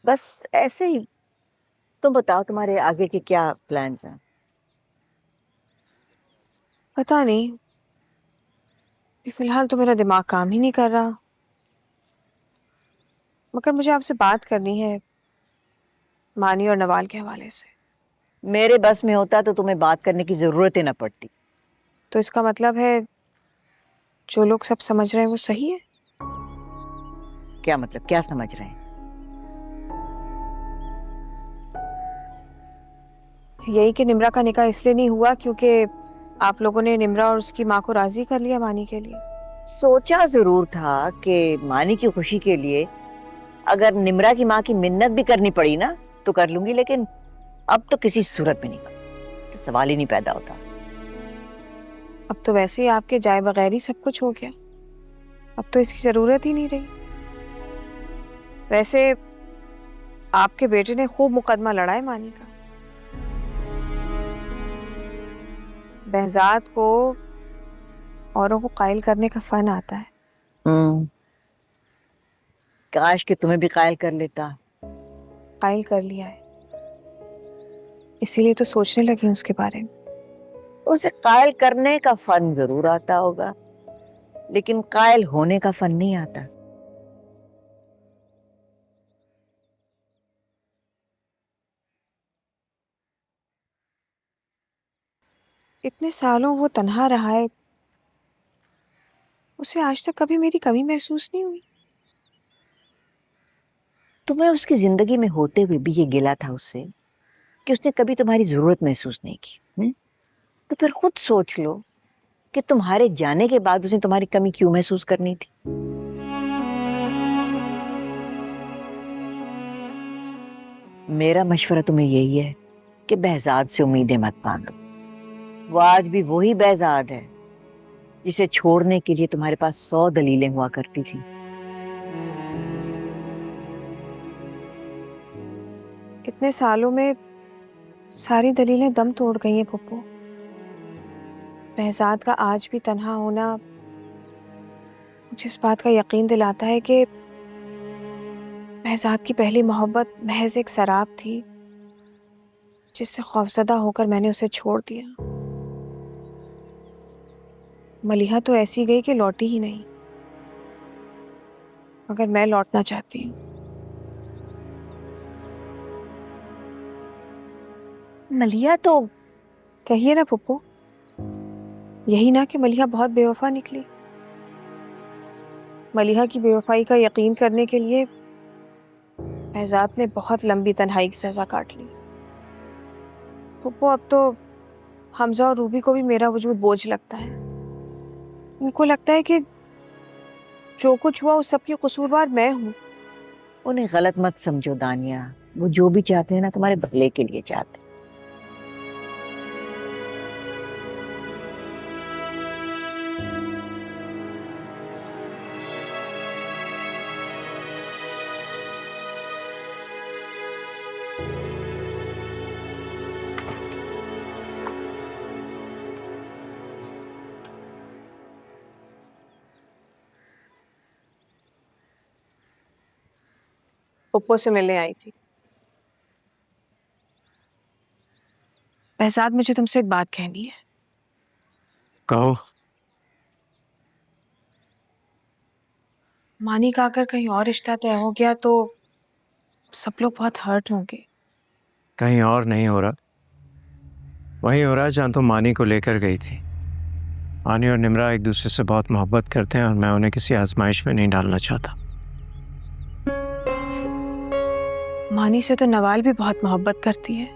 बस ऐसे ही। तुम बताओ तुम्हारे आगे के क्या प्लान्स हैं? पता नहीं, फिलहाल तो मेरा दिमाग काम ही नहीं कर रहा। मगर मुझे आपसे बात करनी है मानी और नवाल के हवाले से। मेरे बस में होता तो तुम्हें बात करने की जरूरत ही ना पड़ती। तो इसका मतलब है जो लोग सब समझ रहे हैं वो सही है? क्या मतलब, क्या समझ रहे हैं? यही कि निम्रा का निकाह इसलिए नहीं हुआ क्योंकि आप लोगों ने निम्रा और उसकी माँ को राजी कर लिया मानी के लिए। सोचा जरूर था कि मानी की खुशी के लिए अगर निम्रा की माँ की मिन्नत भी करनी पड़ी ना तो कर लूंगी, लेकिन अब तो किसी सूरत में नहीं कर, तो सवाल ही नहीं पैदा होता। अब तो वैसे ही आपके जाए बगैर ही सब कुछ हो गया। अब तो इसकी जरूरत ही नहीं रही। वैसे आपके बेटे ने खूब मुकदमा लड़ा है मानी का। बहजाद को औरों को कायल करने का फन आता है। हम्म। काश कि तुम्हें भी कायल कर लेता। कायल कर लिया है, इसीलिए तो सोचने लगी हूँ उसके बारे में। उसे कायल करने का फन जरूर आता होगा, लेकिन कायल होने का फन नहीं आता। इतने सालों वो तन्हा रहा है, उसे आज तक कभी मेरी कमी महसूस नहीं हुई। तुम्हें उसकी जिंदगी में होते हुए भी ये गिला था उससे कि उसने कभी तुम्हारी जरूरत महसूस नहीं की। तो फिर खुद सोच लो कि तुम्हारे जाने के बाद उसने तुम्हारी कमी क्यों महसूस करनी थी। मेरा मशवरा तुम्हें यही है कि बहजाद से उम्मीदें मत बांधो। वो आज भी वही बहजाद है जिसे छोड़ने के लिए तुम्हारे पास 100 दलीलें हुआ करती थी। इतने सालों में सारी दलीलें दम तोड़ गई हैं पप्पू। बहजाद का आज भी तन्हा होना मुझे इस बात का यकीन दिलाता है कि बहजाद की पहली मोहब्बत महज एक शराब थी जिससे खौफजदा होकर मैंने उसे छोड़ दिया। मलिहा तो ऐसी गई कि लौटी ही नहीं, मगर मैं लौटना चाहती हूँ। मलिया तो कहिए ना पप्पू, यही ना कि मलिहा बहुत बेवफा निकली। मलिहा की बेवफाई का यकीन करने के लिए बहजाद ने बहुत लंबी तन्हाई की सजा काट ली। पप्पू अब तो हमजा और रूबी को भी मेरा वजूद बोझ लगता है। उनको लगता है कि जो कुछ हुआ उस सब की कसूरवार मैं हूँ। उन्हें गलत मत समझो दानिया। वो जो भी चाहते हैं ना तुम्हारे भले के लिए चाहते हैं। पप्पू से मिलने आई थी। बहजाद, मुझे तुमसे एक बात कहनी है। कहो। मानी का अगर कहीं और रिश्ता तय हो गया तो सब लोग बहुत हर्ट होंगे। कहीं और नहीं हो रहा, वही हो रहा है जहाँ तुम मानी को लेकर गई थी। मानी और निम्रा एक दूसरे से बहुत मोहब्बत करते हैं और मैं उन्हें किसी आजमाइश में नहीं डालना चाहता। मानी से तो नवाल भी बहुत मोहब्बत करती है,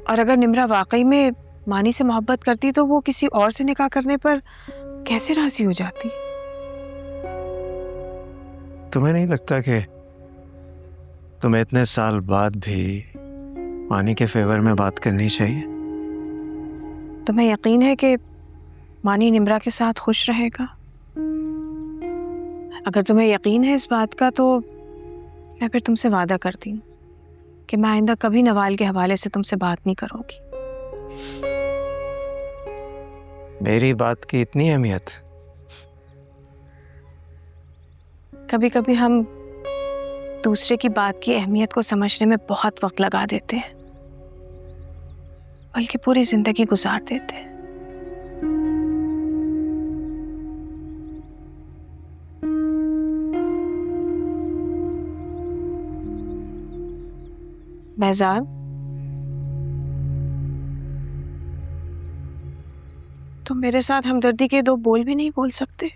और अगर निम्रा वाकई में मानी से मोहब्बत करती तो वो किसी और से निकाह करने पर कैसे राजी हो जाती? तुम्हें नहीं लगता कि तुम्हें इतने साल बाद भी मानी के फेवर में बात करनी चाहिए? तुम्हें यकीन है कि मानी निम्रा के साथ खुश रहेगा? अगर तुम्हें यकीन है इस बात का तो मैं फिर तुमसे वादा करती हूँ कि मैं आइंदा कभी नवाल के हवाले से तुमसे बात नहीं करूंगी। मेरी बात की इतनी अहमियत? कभी कभी हम दूसरे की बात की अहमियत को समझने में बहुत वक्त लगा देते हैं, बल्कि पूरी जिंदगी गुजार देते हैं। महजाब, तुम मेरे साथ हमदर्दी के दो बोल भी नहीं बोल सकते?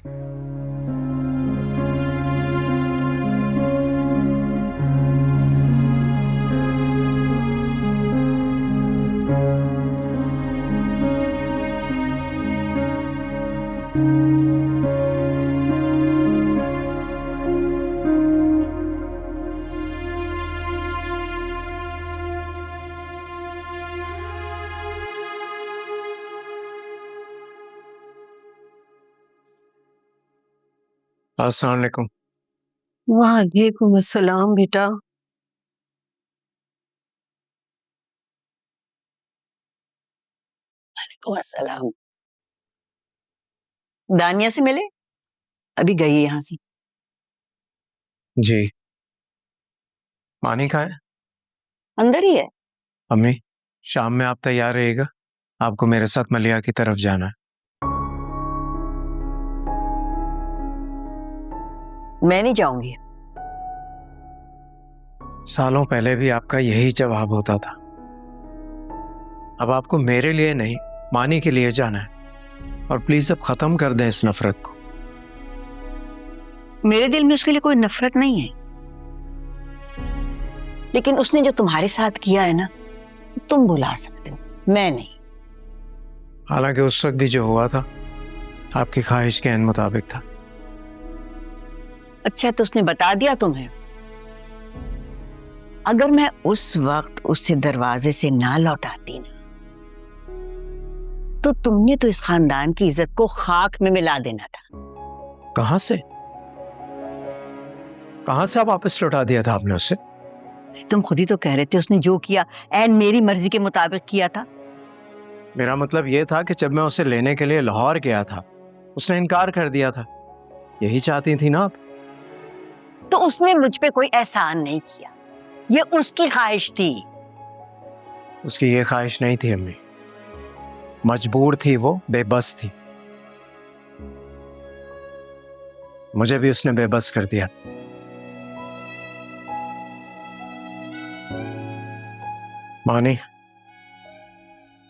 अस्सलाम वालेकुम। वालेकुम अस्सलाम बेटा। वालेकुम अस्सलाम। दानिया से मिले? अभी गई है यहाँ से। जी। मानी कहाँ है? अंदर ही है। अम्मी, शाम में आप तैयार रहिएगा, आपको मेरे साथ मलिया की तरफ जाना है। मैं नहीं जाऊंगी। सालों पहले भी आपका यही जवाब होता था। अब आपको मेरे लिए नहीं, मानी के लिए जाना है। और प्लीज अब खत्म कर दें इस नफरत को। मेरे दिल में उसके लिए कोई नफरत नहीं है, लेकिन उसने जो तुम्हारे साथ किया है ना, तुम भुला सकते हो, मैं नहीं। हालांकि उस वक्त भी जो हुआ था आपकी ख्वाहिश के अन मुताबिक था। अच्छा, तो उसने बता दिया तुम्हें? अगर मैं उस वक्त उससे दरवाजे से ना लौटाती ना, तो तुमने तो इस खानदान की इज्जत को खाक में मिला देना था। कहां से आप वापस लौटा दिया था आपने उससे? तुम खुद ही तो कह रहे थे उसने जो किया एन मेरी मर्जी के मुताबिक किया था। मेरा मतलब यह था कि जब मैं उसे लेने के लिए लाहौर गया था, उसने इनकार कर दिया था। यही चाहती थी ना आप? तो उसने मुझ पे कोई एहसान नहीं किया, ये उसकी ख्वाहिश थी। उसकी ये ख्वाहिश नहीं थी अम्मी, मजबूर थी वो, बेबस थी। मुझे भी उसने बेबस कर दिया। मानी,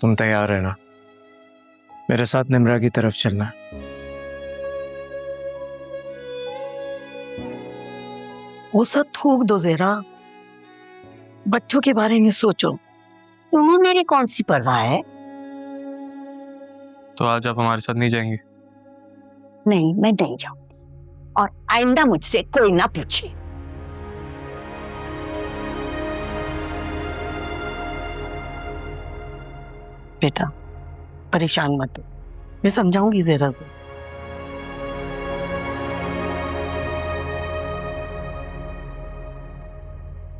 तुम तैयार है ना? मेरे साथ निम्रा की तरफ चलना। वो सब थूक दो जरा, बच्चों के बारे में सोचो। तुम्हें मेरी कौन सी परवाह है? तो आज आप हमारे साथ नहीं जाएंगे? नहीं, मैं नहीं जाऊंगी, और आइंदा मुझसे कोई ना पूछे। बेटा परेशान मत हो, मैं समझाऊंगी जरा को।